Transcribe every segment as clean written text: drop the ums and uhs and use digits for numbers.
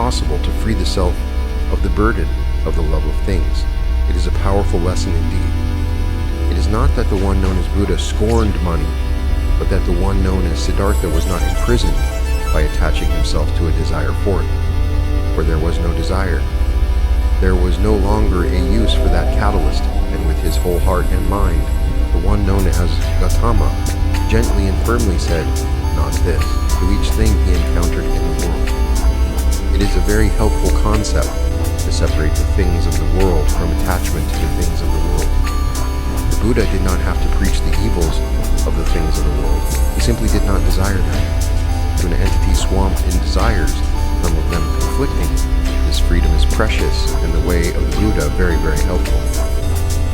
possible to free the self of the burden of the love of things. It is a powerful lesson indeed. It is not that the one known as Buddha scorned money, but that the one known as Siddhartha was not imprisoned by attaching himself to a desire for it. For there was no desire. There was no longer a use for that catalyst, and with his whole heart and mind, the one known as Gautama gently and firmly said, "Not this," to each thing he encountered in the world. It is a very helpful concept to separate the things of the world from attachment to the things of the world. The Buddha did not have to preach the evils of the things of the world. He simply did not desire them. To an entity swamped in desires, some of them conflicting, this freedom is precious and the way of the Buddha very, very helpful.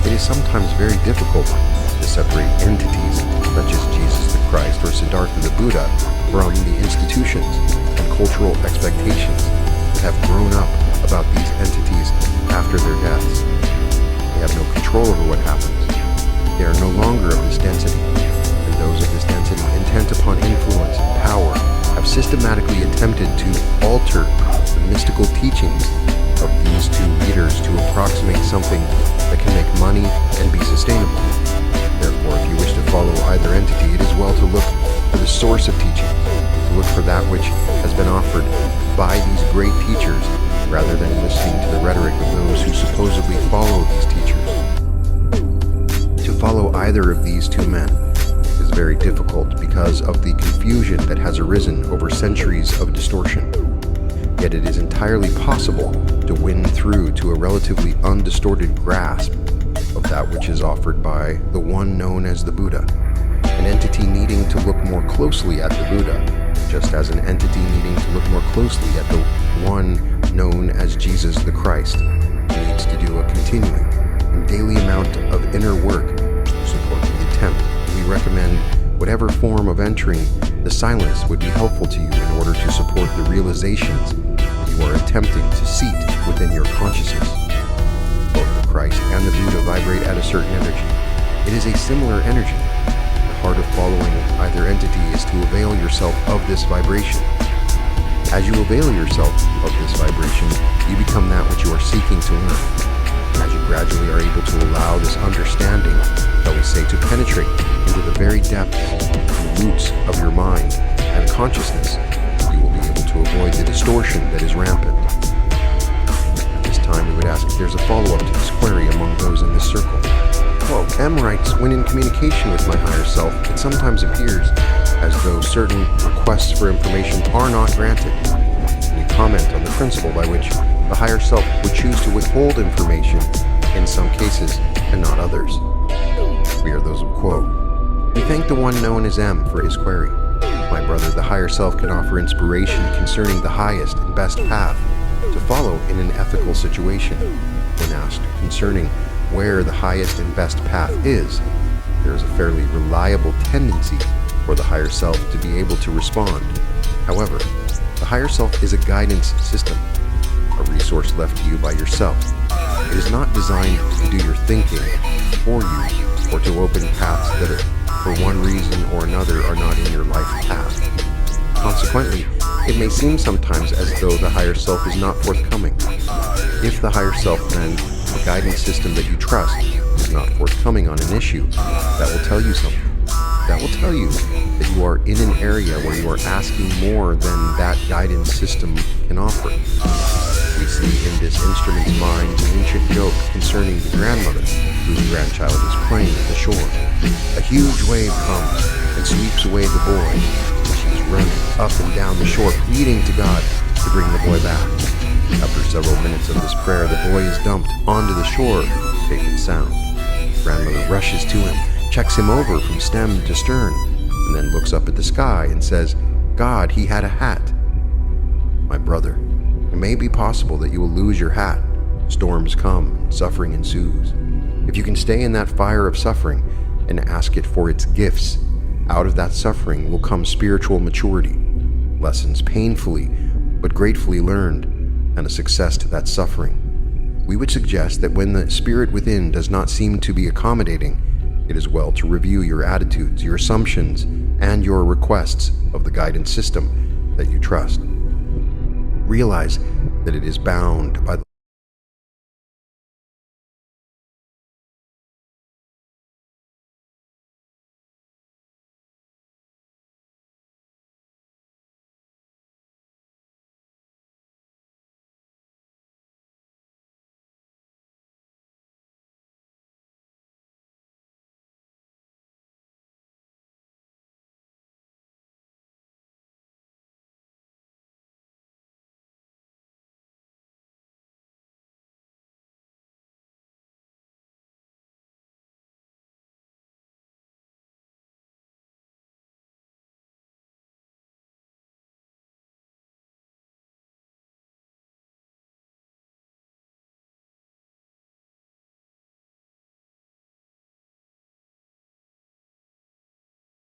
It is sometimes very difficult to separate entities such as Jesus the Christ or Siddhartha the Buddha from the institutions and cultural expectations that have grown up about these entities after their deaths. They have no control over what happens. They are no longer of this density, and those of this density, intent upon influence and power, have systematically attempted to alter the mystical teachings of these two leaders to approximate something that can make money and be sustainable. Therefore, if you wish to follow either entity, it is well to look for the source of teaching, to look for that which has been offered by these great teachers, rather than listening to the rhetoric of those who supposedly follow these teachers. To follow either of these two men is very difficult because of the confusion that has arisen over centuries of distortion. Yet it is entirely possible to win through to a relatively undistorted grasp of that which is offered by the one known as the Buddha, an entity needing to look more closely at the Buddha, just as an entity needing to look more closely at the one known as Jesus the Christ needs to do a continuing and daily amount of inner work to support the attempt. We recommend whatever form of entering the silence would be helpful to you in order to support the realizations you are attempting to seat within your consciousness. Both the Christ and the Buddha vibrate at a certain energy. It is a similar energy. The heart of following either entity is to avail yourself of this vibration. As you avail yourself of this vibration, you become that which you are seeking to learn. As you gradually are able to allow this understanding, shall we say, to penetrate into the very depths and roots of your mind and consciousness, you will be able to avoid the distortion that is rampant. At this time, we would ask if there's a follow-up to this query among those in this circle. Quo, M writes, when in communication with my higher self, it sometimes appears as though certain requests for information are not granted. Can you comment on the principle by which the higher self would choose to withhold information in some cases and not others? We are those of Quo. We thank the one known as M for his query. My brother, the higher self can offer inspiration concerning the highest and best path to follow in an ethical situation. When asked concerning where the highest and best path is, there is a fairly reliable tendency for the higher self to be able to respond. However, the higher self is a guidance system, a resource left to you by yourself. It is not designed to do your thinking for you or to open paths that for one reason or another are not in your life path. Consequently, it may seem sometimes as though the higher self is not forthcoming. If the higher self, then, the guidance system that you trust, is not forthcoming on an issue, that will tell you something. That will tell you that you are in an area where you are asking more than that guidance system can offer. We see in this instrument's mind an ancient joke concerning the grandmother whose grandchild is playing at the shore. A huge wave comes and sweeps away the boy. She's running up and down the shore, pleading to God to bring the boy back. After several minutes of this prayer, the boy is dumped onto the shore, safe and sound. Grandmother rushes to him, checks him over from stem to stern, and then looks up at the sky and says, "God, he had a hat." My brother, it may be possible that you will lose your hat. Storms come, and suffering ensues. If you can stay in that fire of suffering and ask it for its gifts, out of that suffering will come spiritual maturity, lessons painfully but gratefully learned, and a success to that suffering. We would suggest that when the spirit within does not seem to be accommodating, it is well to review your attitudes, your assumptions, and your requests of the guidance system that you trust. realize that it is bound by the